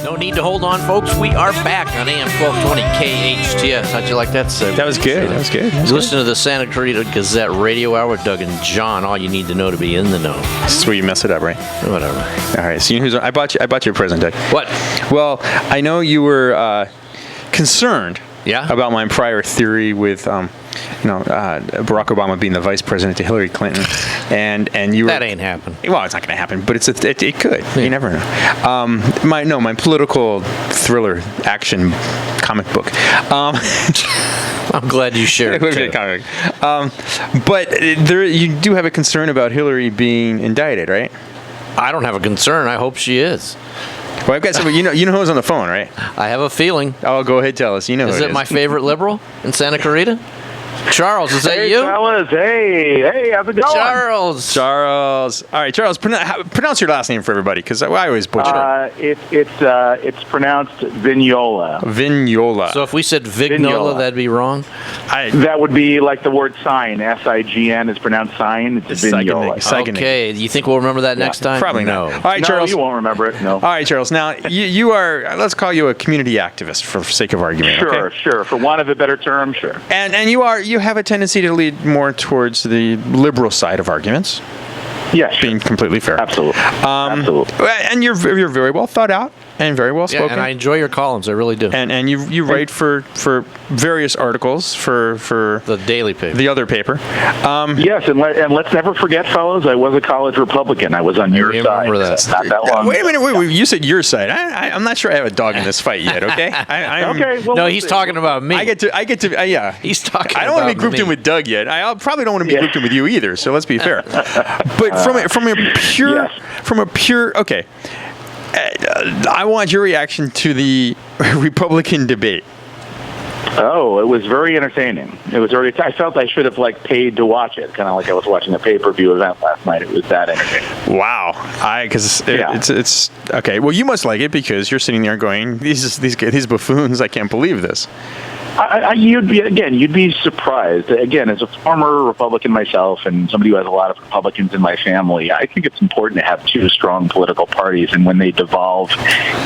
No need to hold on, folks. We are back on AM-1220 KHTS. How'd you like that, sir? That was good. That was good. You listen to the Santa Clarita Gazette Radio Hour with Doug and John. All you need to know to be in the know. This is where you mess it up, right? Whatever. All right. So you know who's I bought you a present, Doug. What? Well, I know you were concerned. Yeah? About my prior theory with, Barack Obama being the vice president to Hillary Clinton, and you were, that ain't happened. Well, it's not going to happen, but it could. Yeah. You never know. My political thriller action comic book. I'm glad you shared it. But you do have a concern about Hillary being indicted, right? I don't have a concern. I hope she is. Well, I've got somebody. You know who's on the phone, right? I have a feeling. Oh, go ahead, tell us. You know who it is. Is it my favorite liberal in Santa Clarita? Charles, is that you? Hey, fellas. Hey, how's it going? Charles. All right, Charles, pronounce your last name for everybody, because I always butcher it. It's pronounced Vignola. Vignola. So if we said Vignola, that'd be wrong? That would be like the word sign. S-I-G-N is pronounced sign. It's Vignola. Okay. Do you think we'll remember that next time? Probably no. All right, Charles. No, you won't remember it, no. All right, Charles. Now, you are, let's call you a community activist for sake of argument. Sure. For want of a better term, sure. And you have a tendency to lead more towards the liberal side of arguments. Yes. Being completely fair. Absolutely. Absolutely. And you're very well thought out and very well spoken. Yeah, and I enjoy your columns. I really do. And you write for various articles for the daily paper. The other paper. Yes, and let's never forget, fellas, I was a college Republican. I was on your side. Remember that. Not that long. Wait a minute. Wait, you said your side. I'm not sure I have a dog in this fight yet. Okay. Okay. Well, no, he's talking about me. I get to. Yeah. He's talking. I don't want to be grouped in with Doug yet. I probably don't want to be grouped in with you either. So let's be fair. But from a pure. Okay. I want your reaction to the Republican debate. Oh, it was very entertaining. I felt I should have paid to watch it, kind of like I was watching a pay-per-view event last night. It was that entertaining. Wow, it's okay. Well, you must like it because you're sitting there going, these buffoons. I can't believe this. You'd be surprised. Again, as a former Republican myself and somebody who has a lot of Republicans in my family, I think it's important to have two strong political parties. And when they devolve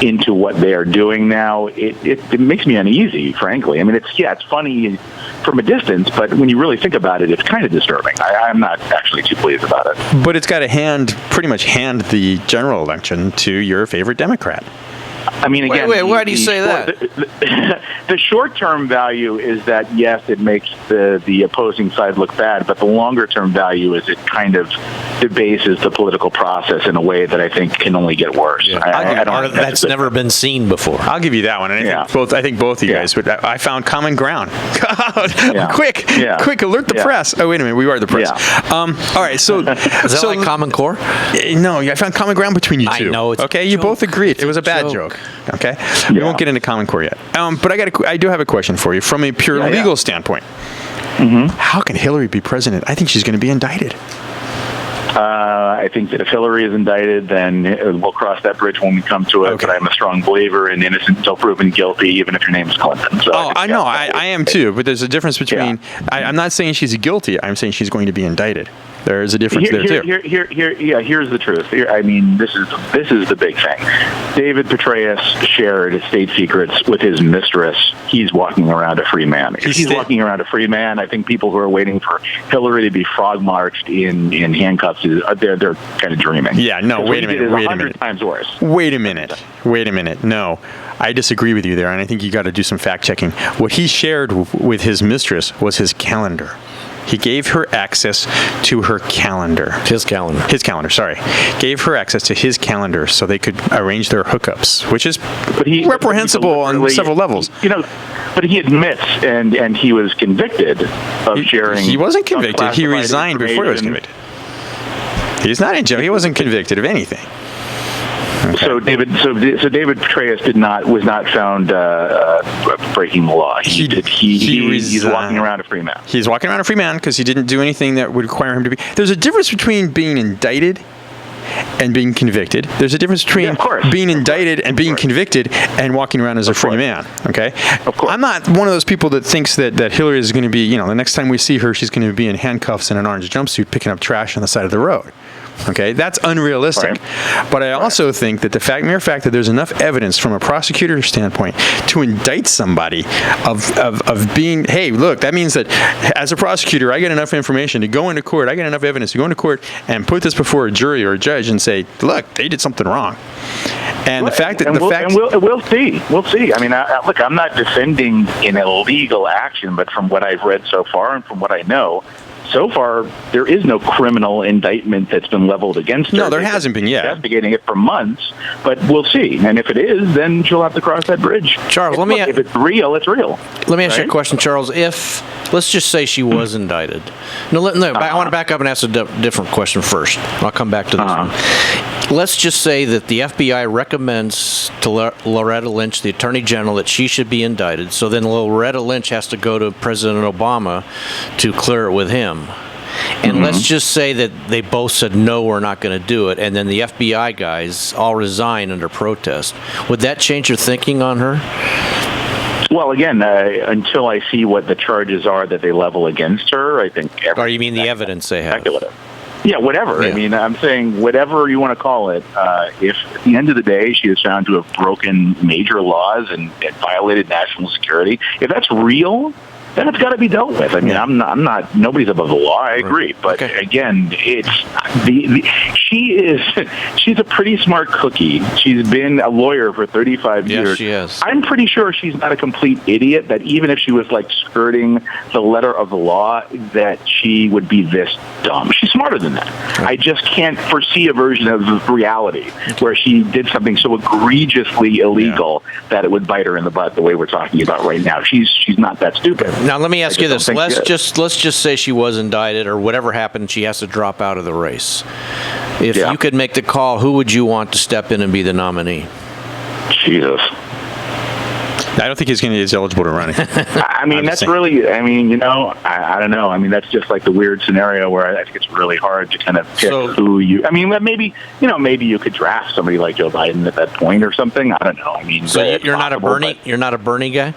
into what they are doing now, it makes me uneasy, frankly. I mean, it's funny from a distance, but when you really think about it, it's kind of disturbing. I'm not actually too pleased about it. But it's got to pretty much hand the general election to your favorite Democrat. I mean, again, wait, why do you say that? The short-term value is that, yes, it makes the opposing side look bad, but the longer-term value is it kind of debases the political process in a way that I think can only get worse. Yeah. That's never been seen before. I'll give you that one. And I think both of you guys, but I found common ground. Quick, alert the press. Oh, wait a minute, we are the press. All right, so... Is that like Common Core? No, I found common ground between you two. I know. Okay, you both agreed. It was a bad joke. Okay, we won't get into Common Core yet. But I do have a question for you from a pure legal standpoint. Mm-hmm. How can Hillary be president? I think she's going to be indicted. I think that if Hillary is indicted, then we'll cross that bridge when we come to it. Okay. But I'm a strong believer in innocent until proven guilty, even if your name is Clinton. So I know. I am too. But there's a difference between... I'm not saying she's guilty. I'm saying she's going to be indicted. There is a difference there too. Here's the truth. I mean, this is the big thing. David Petraeus shared state secrets with his mistress. He's walking around a free man. If he's walking around a free man, I think people who are waiting for Hillary to be frog-marched in handcuffs, they're kind of dreaming. Yeah, no, wait a minute. 100 times worse. Wait a minute. No, I disagree with you there, and I think you got to do some fact-checking. What he shared with his mistress was his calendar. He gave her access to her calendar. His calendar, sorry. Gave her access to his calendar so they could arrange their hookups, which is reprehensible on several levels. But he admits, and he was convicted of sharing... He wasn't convicted. He resigned before he was convicted. He's not in jail. He wasn't convicted of anything. Okay. So David Petraeus was not found breaking the law. He's walking around a free man. He's walking around a free man because he didn't do anything that would require him to be. There's a difference between being indicted and being convicted. There's a difference between being indicted and being convicted and walking around as a free man. Okay? Of course. I'm not one of those people that thinks that Hillary is going to be, the next time we see her, she's going to be in handcuffs and an orange jumpsuit picking up trash on the side of the road. Okay, that's unrealistic. Right. But I also think that the mere fact that there's enough evidence from a prosecutor's standpoint to indict somebody of being, hey, look, that means that as a prosecutor, I get enough information to go into court, I get enough evidence to go into court and put this before a jury or a judge and say, look, they did something wrong. And the fact that we'll see. I mean, look, I'm not defending an illegal action, but from what I've read so far and from what I know, so far there is no criminal indictment that's been leveled against her. No, there hasn't been yet. Investigating it for months, but we'll see. And if it is, then she'll have to cross that bridge. Charles, if it's real, it's real. Let me ask you a question, Charles. Let's just say she was indicted. No, I want to back up and ask a different question first. I'll come back to this one. Let's just say that the FBI recommends to Loretta Lynch, the Attorney General, that she should be indicted. So then Loretta Lynch has to go to President Obama to clear it with him. And let's just say that they both said, no, we're not going to do it. And then the FBI guys all resign under protest. Would that change your thinking on her? Well, again, until I see what the charges are that they level against her, I think... Or you mean the evidence they have? Speculative. Yeah, whatever. Yeah. I mean, I'm saying whatever you want to call it, if at the end of the day she is found to have broken major laws and violated national security, if that's real, then it's got to be dealt with. I mean, I'm not. Nobody's above the law. I agree, but again, it's she's a pretty smart cookie. She's been a lawyer for 35 years. Yes, she is. I'm pretty sure she's not a complete idiot. That even if she was like skirting the letter of the law, that she would be this dumb. She's smarter than that. I just can't foresee a version of reality where she did something so egregiously illegal that it would bite her in the butt the way we're talking about right now. She's not that stupid. Now, let me ask you this. Let's just say she was indicted or whatever happened, she has to drop out of the race. If you could make the call, who would you want to step in and be the nominee? Jesus. I don't think he's eligible to run it. I mean, that's really, I mean, you know, I don't know. I mean, that's just like the weird scenario where I think it's really hard to kind of pick who you, I mean, maybe you could draft somebody like Joe Biden at that point or something. I don't know. I mean, so you're not a Bernie guy?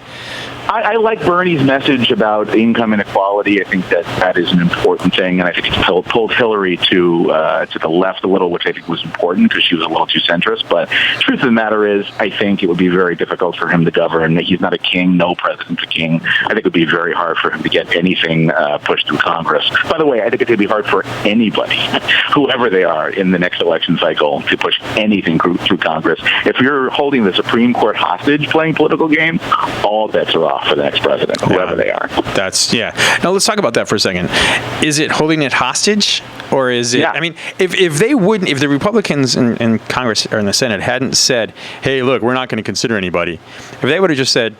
I like Bernie's message about income inequality. I think that is an important thing, and I think it's pulled Hillary to the left a little, which I think was important because she was a little too centrist. But truth of the matter is, I think it would be very difficult for him to govern. He's not a king. No president's a king. I think it would be very hard for him to get anything pushed through Congress. By the way, I think it's going to be hard for anybody, whoever they are, in the next election cycle to push anything through Congress. If you're holding the Supreme Court hostage playing political games, all bets are off for the next president, whoever they are. Now let's talk about that for a second. Is it holding it hostage, or is it? Yeah. I mean, if the Republicans in Congress or in the Senate hadn't said, "Hey, look, we're not going to consider anybody," if they would have just said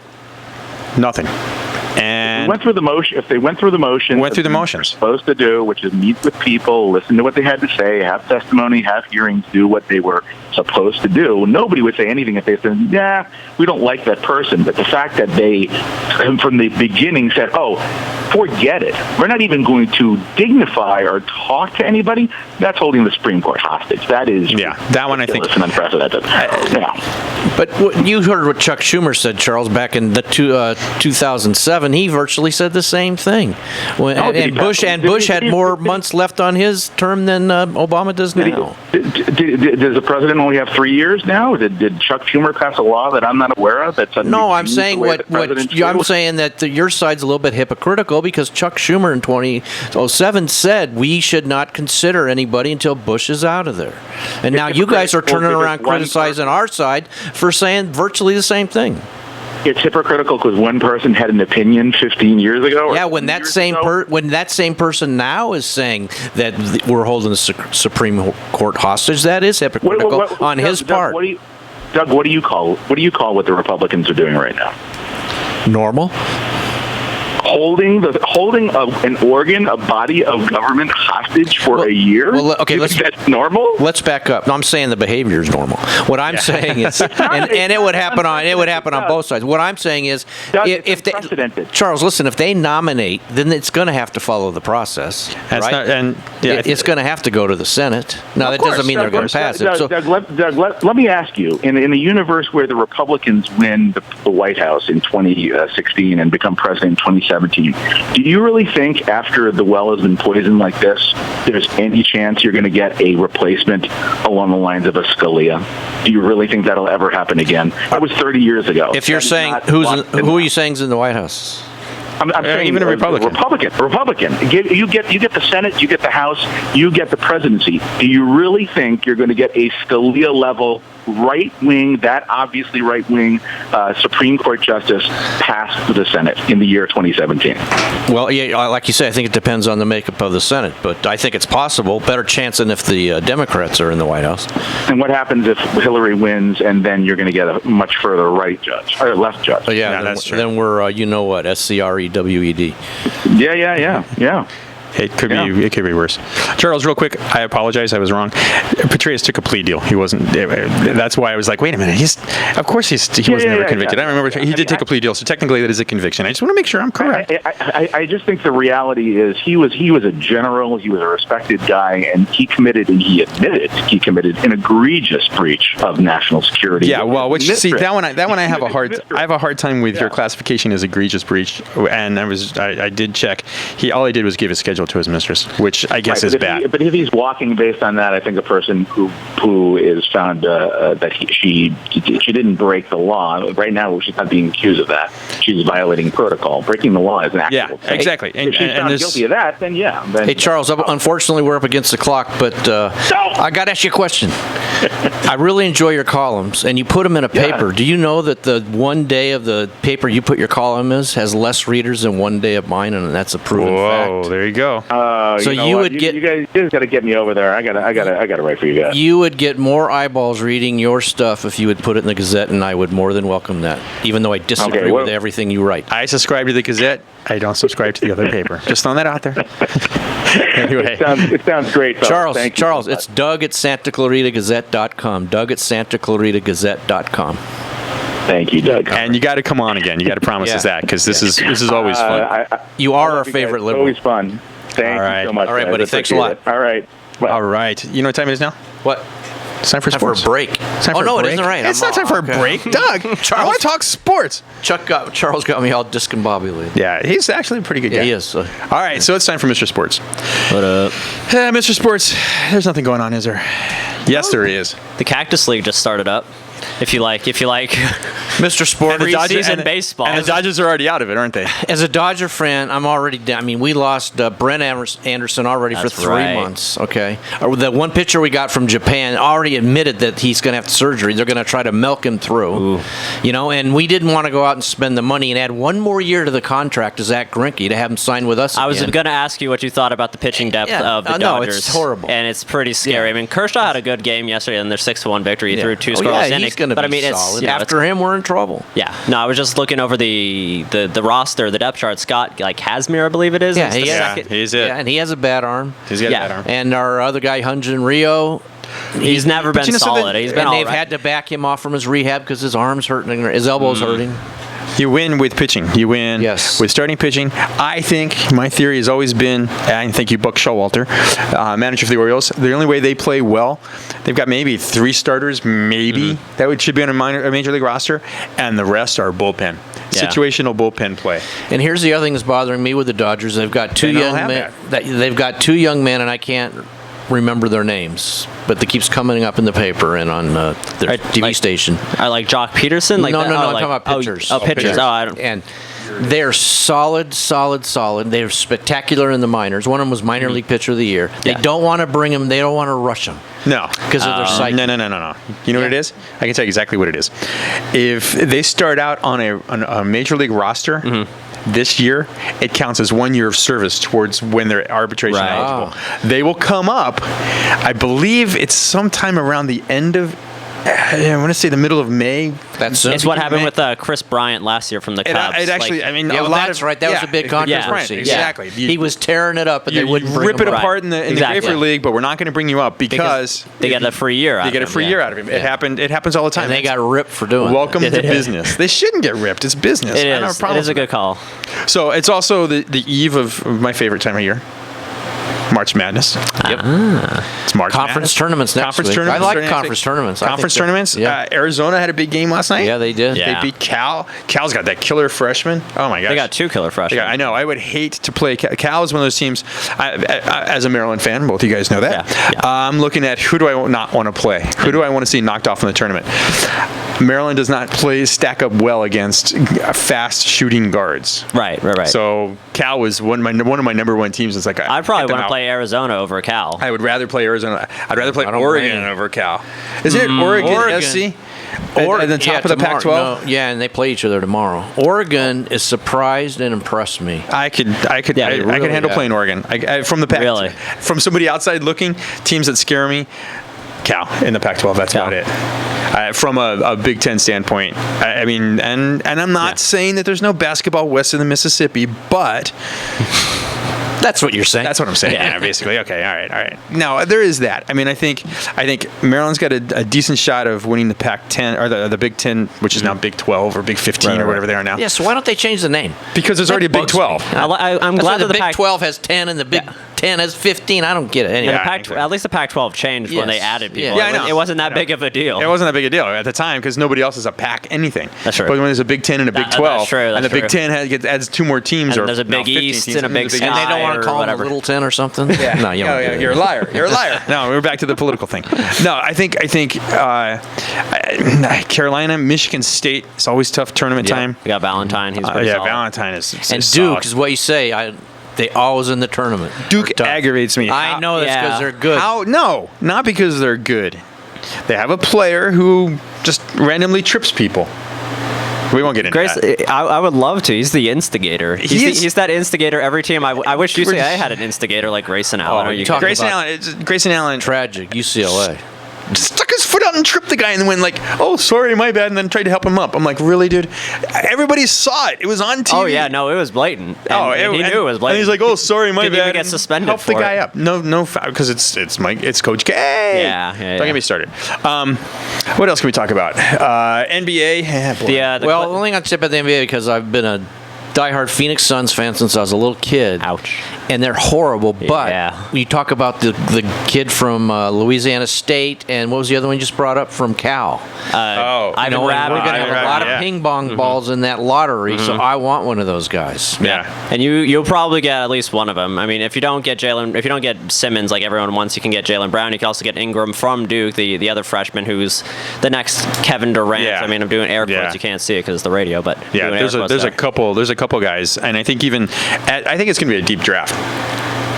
nothing. And if they went through the motions, supposed to do, which is meet with people, listen to what they had to say, have testimony, have hearings, do what they were supposed to do. Nobody would say anything if they said, "Yeah, we don't like that person." But the fact that they, from the beginning, said, "Oh, forget it. We're not even going to dignify or talk to anybody," that's holding the Supreme Court hostage. That is that one I think is unprecedented. But you heard what Chuck Schumer said, Charles, back in the 2007. He virtually said the same thing. Bush had more months left on his term than Obama does now. Does the president only have 3 years now? Did Chuck Schumer pass a law that I'm not aware of? No, I'm saying I'm saying that your side's a little bit hypocritical because Chuck Schumer in 2007 said we should not consider anybody until Bush is out of there. And now you guys are turning around criticizing our side for saying virtually the same thing. It's hypocritical because one person had an opinion 15 years ago. Yeah, when that same person now is saying that we're holding the Supreme Court hostage, that is hypocritical on his part. Doug, what do you call what the Republicans are doing right now? Normal. Holding an organ, a body of government hostage for a year? Well, okay, that's normal? Let's back up. No, I'm saying the behavior is normal. What I'm saying is, and it would happen on both sides. What I'm saying is, if they, Charles, listen, if they nominate, then it's going to have to follow the process. Right? It's going to have to go to the Senate. Now, that doesn't mean they're going to pass it. Doug, let me ask you, in the universe where the Republicans win the White House in 2016 and become president in 2017, do you really think after the well has been poisoned like this Congress, there's any chance you're going to get a replacement along the lines of a Scalia? Do you really think that'll ever happen again? That was 30 years ago. If you're saying, who are you saying is in the White House? I'm saying even a Republican. Republican. You get the Senate, you get the House, you get the presidency. Do you really think you're going to get a Scalia-level right-wing, that obviously right-wing Supreme Court justice passed the Senate in the year 2017? Well, yeah, like you say, I think it depends on the makeup of the Senate, but I think it's possible. Better chance than if the Democrats are in the White House. And what happens if Hillary wins, and then you're going to get a much further right judge or left judge? Oh, yeah, that's true. Then we're SCREWED. Yeah. It could be. It could be worse. Charles, real quick, I apologize. I was wrong. Petraeus took a plea deal. He wasn't. That's why I was like, wait a minute. He was never convicted. I remember he did take a plea deal. So technically, that is a conviction. I just want to make sure I'm correct. I just think the reality is he was a general. He was a respected guy, and he committed and he admitted he committed an egregious breach of national security. Yeah. Well, that one I have a hard time with your classification as egregious breach. And I did check. All he did was give his schedule to his mistress, which I guess is bad. But if he's walking based on that, I think a person who is found that she didn't break the law. Right now, she's not being accused of that. She's violating protocol. Breaking the law is an actual thing. Exactly. If she's found guilty of that, then yeah. Hey, Charles, unfortunately, we're up against the clock, but I got to ask you a question. I really enjoy your columns, and you put them in a paper. Do you know that the one day of the paper you put your column has less readers than one day of mine, and that's a proven fact? Whoa, there you go. So you guys got to get me over there. I gotta write for you guys. You would get more eyeballs reading your stuff if you would put it in the Gazette, and I would more than welcome that, even though I disagree with everything you write. I subscribe to the Gazette. I don't subscribe to the other paper. Just throwing that out there. Anyway. It sounds great, fellas. Charles, it's Doug at SantaClaritaGazette.com. Doug at SantaClaritaGazette.com. Thank you, Doug. And you got to come on again. You got to promise us that, because this is always fun. You are our favorite liberal. Always fun. Thank you so much. All right, buddy. Thanks a lot. All right. Bye. All right. You know what time it is now? What? It's time for sports. For a break. It isn't right. It's not time for a break. Doug, I want to talk sports. Charles got me all discombobulated. Yeah, he's actually a pretty good guy. Yeah, he is. All right, so it's time for Mr. Sports. What up? Mr. Sports, there's nothing going on, is there? Yes, there is. The Cactus League just started up. If you like, Mr. Sport, preseason baseball. And the Dodgers are already out of it, aren't they? As a Dodger fan, I'm already down. I mean, we lost Brent Anderson already for 3 months. Okay, the one pitcher we got from Japan already admitted that he's going to have surgery. They're going to try to milk him through. Ooh. And we didn't want to go out and spend the money and add one more year to the contract to Zach Greinke to have him sign with us. I was going to ask you what you thought about the pitching depth of the Dodgers. No, it's horrible, and it's pretty scary. Yeah. I mean, Kershaw had a good game yesterday in their 6-1 victory. He threw 2 scoreless innings. He's going to be solid. After him, we're in trouble. Yeah. No, I was just looking over the roster, the depth chart. Scott Kazmir, I believe it is. Yeah, he's it. Yeah, and he has a bad arm. He's got a bad arm. And our other guy, Hyun-Jin Ryo, he's never been solid. He's been all right. They've had to back him off from his rehab because his arm's hurting, his elbow's hurting. You win with pitching. You win with starting pitching. I think my theory has always been, and thank you, Buck Showalter, manager for the Orioles, the only way they play well, they've got maybe 3 starters, that should be on a major league roster, and the rest are bullpen. Yeah. Situational bullpen play. And here's the other thing that's bothering me with the Dodgers. They've got 2 young men. They've got 2 young men, and I can't remember their names, but it keeps coming up in the paper and on their TV station. I like Jock Peterson. No, I'm talking about pitchers. Pitchers. I don't. And they're solid. They're spectacular in the minors. One of them was minor league pitcher of the year. They don't want to bring him. They don't want to rush him. No, because of their psyche. No. You know what it is? I can tell you exactly what it is. If they start out on a major league roster. This year, it counts as 1 year of service towards when they're arbitration eligible. They will come up, I believe it's sometime around the end of, I want to say the middle of May. It's what happened with Chris Bryant last year from the Cubs. It actually, that's right. That was a big controversy. Exactly. He was tearing it up, and they wouldn't bring rip him it apart in the Grapefruit League, but we're not going to bring you up because they get a free year. They get a free year out of him. It happens all the time. And they got ripped for doing. Welcome to business. They shouldn't get ripped. It's business. It is. It is a good call. So it's also the eve of my favorite time of year. March Madness. Yep. It's March Conference Madness. tournaments next Conference week. tournaments I like starting next conference week. tournaments. Conference tournaments. Yeah. Arizona had a big game last night. Yeah, they did. Yeah. They beat Cal. Cal's got that killer freshman. Oh my gosh. They got 2 killer freshmen. I know. I would hate to play Cal. Is one of those teams. As a Maryland fan, both of you guys know that. Yeah. I'm looking at who do I not want to play. Who do I want to see knocked off in the tournament? Maryland does not stack up well against fast shooting guards. Right. So Cal was one of my number one teams. It's like I'd probably want to play Arizona over Cal. I would rather play Arizona. I'd rather play I don't Oregon blame you. over Cal. Is it Oregon SC? Or at the top of the tomorrow. Pac-12? No, yeah, and they play each other tomorrow. Oregon is surprised and impressed me. I could really handle have. playing Oregon. From the Pac. Really? From somebody outside looking, teams that scare me. Cal in the Pac-12. That's Cal. about it. From a Big Ten standpoint, I mean, and I'm not saying that there's no basketball west of the Mississippi, but That's what you're saying. that's what I'm saying. Yeah, basically. Okay. All right. No, there is that. I mean, I think Maryland's got a decent shot of winning the Pac-10 or the Big Ten, which is now Big 12 or Big 15 or whatever they are now. Yeah, so why don't they change the name? Because there's already a Big bugs 12. me. I'm That's glad why that the Big Pac- 12 has 10 and the Big 10 has 15. I don't get it. Anyway. And the Pac- at least the Pac-12 changed when they Yes. added people. Yeah, I know. It wasn't that big of a deal. It wasn't that big a deal at the time because nobody else is a Pac anything. That's true. But when there's a Big 10 and a Big That's 12, true, and the that's Big true. 10 adds 2 more teams, And or there's a Big 15 East teams, and a Big and they Sky don't want or to call whatever. them a Little 10 or something? Yeah. No, you don't do it. You're a liar. You're a liar. No, we're back to the political thing. No, I think Carolina, Michigan State. It's always tough tournament time. We got Valentine. He's pretty solid. Valentine is And solid. Duke is what you say. They always in the tournament. Duke They're tough. aggravates me. I know that's because Yeah. they're good. How? No, not because they're good. They have a player who just randomly trips people. We won't get into Grace, that. I would love to. He's the instigator. He's that instigator every team. I wish UCLA had an instigator like Grayson Allen. Oh, Or you talking Grayson about- Allen. Grayson Allen Tragic. UCLA. stuck his foot out and tripped the guy and then went like, "Oh, sorry, my bad," and then tried to help him up. I'm like, "Really, dude? Everybody saw it. It was on TV." Oh yeah, no, it was blatant. And he knew it was blatant. And he's like, "Oh, sorry, my Didn't bad." even get and suspended Help the for guy it. up. No, because it's Coach K. Yeah. Don't get me started. What else can we talk about? NBA. The Well, the only thing I'd say about the NBA because I've been a diehard Phoenix Suns fan since I was a little kid. Ouch. And they're horrible. But Yeah. when you talk about the kid from Louisiana State and what was the other one you just brought up from Cal? Ivan We're Rabbit. going to have a lot yeah. of ping pong balls in that lottery, so I want one of those guys. yeah. And you'll probably get at least one of them. I mean, if you don't get Simmons like everyone wants, you can get Jalen Brown. You can also get Ingram from Duke, the other freshman who's the next Kevin Durant. Yeah. I mean, I'm doing air quotes. Yeah. You can't see it because it's the radio, but Yeah, doing there's air a quotes there. couple guys, and I think I think it's going to be a deep draft.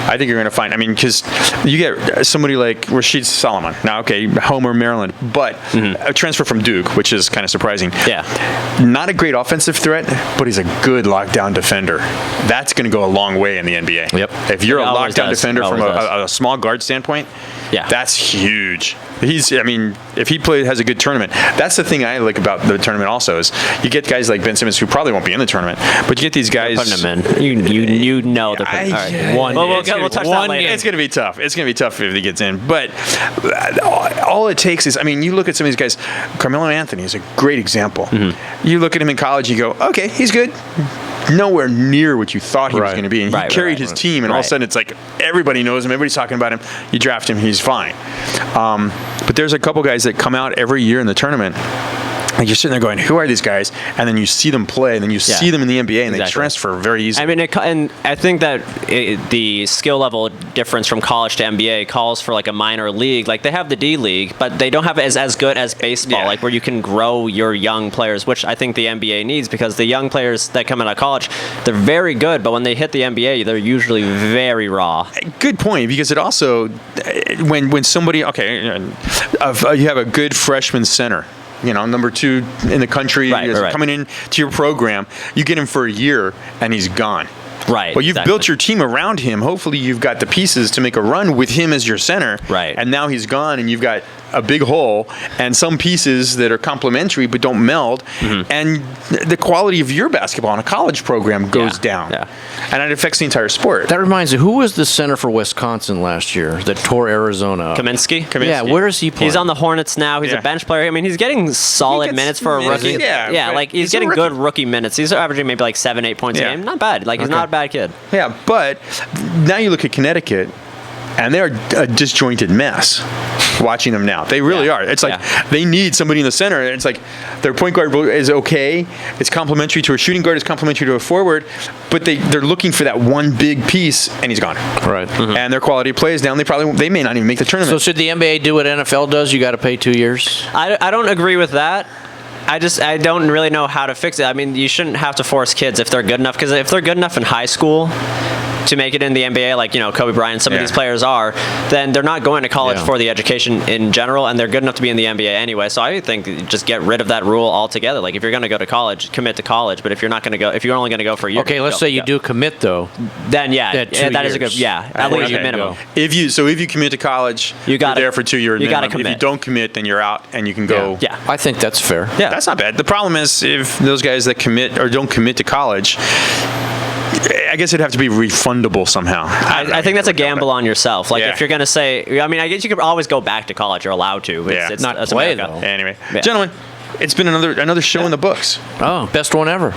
I think you're going to find. I mean, because you get somebody like Rasheed Solomon. Now, okay, Homer, Maryland, but a transfer from Duke, which is kind of surprising. Yeah. Not a great offensive threat, but he's a good lockdown defender. That's going to go a long way in the NBA. Yep. If you're It a always lockdown does. defender It from always does. a small guard standpoint, Yeah. that's huge. If he has a good tournament, that's the thing I like about the tournament also is you get guys like Ben Simmons who probably won't be in the tournament, but you get these guys. Putting them in. You know they're putting. All right. One Well, day. we'll touch that later. It's going to be tough. It's going to be tough if he gets in. But all it takes is, I mean, you look at some of these guys. Carmelo Anthony is a great example. You look at him in college, you go, okay, he's good. Nowhere near what you thought he was Right. going to be. And Right, he carried right, his right. team, and all of a Right. sudden it's like everybody knows him. Everybody's talking about him. You draft him, he's fine. But there's a couple guys that come out every year in the tournament. Like you're sitting there going, who are these guys? And then you see them play, and then you see them in the NBA, and they Exactly. transfer very easily. I mean, and I think that the skill level difference from college to NBA calls for like a minor league. Like they have the D League, but they don't have it as good as baseball, Yeah. like where you can grow your young players, which I think the NBA needs because the young players that come out of college, they're very good, but when they hit the NBA, they're usually very raw. Good point, because it also when somebody you have a good freshman center, number 2 in the country, Right, right. coming in to your program, you get him for a year and he's gone. Right. Well, you've exactly. built your team around him. Hopefully, you've got the pieces to make a run with him as your center. Right. And now he's gone, and you've got a big hole and some pieces that are complementary but don't meld. And the quality of your basketball in a college program goes down. Yeah. And it affects the entire sport. That reminds me, who was the center for Wisconsin last year that tore Arizona up? Kaminsky? Yeah, where does he play? He's on the Hornets now. He's Yeah. a bench player. I mean, he's getting solid gets minutes for a minutes, rookie. yeah, but like he's he's a getting rookie. good rookie minutes. He's averaging maybe like 7-8 points Yeah. a game. Not bad. Like he's Okay. not a bad kid. Yeah, but now you look at Connecticut. and they're a disjointed mess. Watching them now, they really are. It's like they need somebody in the center. It's like their point guard is okay. It's complementary to a shooting guard. It's complementary to a forward, but they're looking for that one big piece, and he's gone. Right. Mm-hmm. And their quality of play is down. They may not even make the tournament. So should the NBA do what NFL does? You got to pay 2 years. I don't agree with that. I don't really know how to fix it. I mean, you shouldn't have to force kids if they're good enough, because if they're good enough in high school to make it in the NBA, like, Kobe Bryant, some of these players are, then they're not going to college for the education in general, and they're good enough to be in the NBA anyway. So I think just get rid of that rule altogether. Like, if you're going to go to college, commit to college. But if you're not going to go, if you're only going to go for a year, okay, let's say you do commit though. Then that is a good at least minimum. If you commit to college, you're there for 2 years. You got to commit. If you don't commit, then you're out, and you can go. Yeah, I think that's fair. Yeah, that's not bad. The problem is if those guys that commit or don't commit to college, I guess it'd have to be refundable somehow. I think that's a gamble on yourself. Like, if you're going to say, I mean, I guess you could always go back to college. You're allowed to. It's not play, though. Anyway, gentlemen, it's been another show in the books. Oh, best one ever.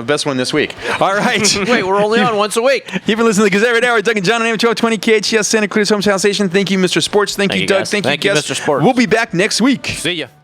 Best one this week. All right. Wait, we're only on once a week. You've been listening to the Gazette Radio Hour. Doug and John on AM-1220 KHTS, Santa Cruz Hometown Station. Thank you, Mr. Sports. Thank you, Doug. Thank you, Mr. Sports. We'll be back next week. See ya.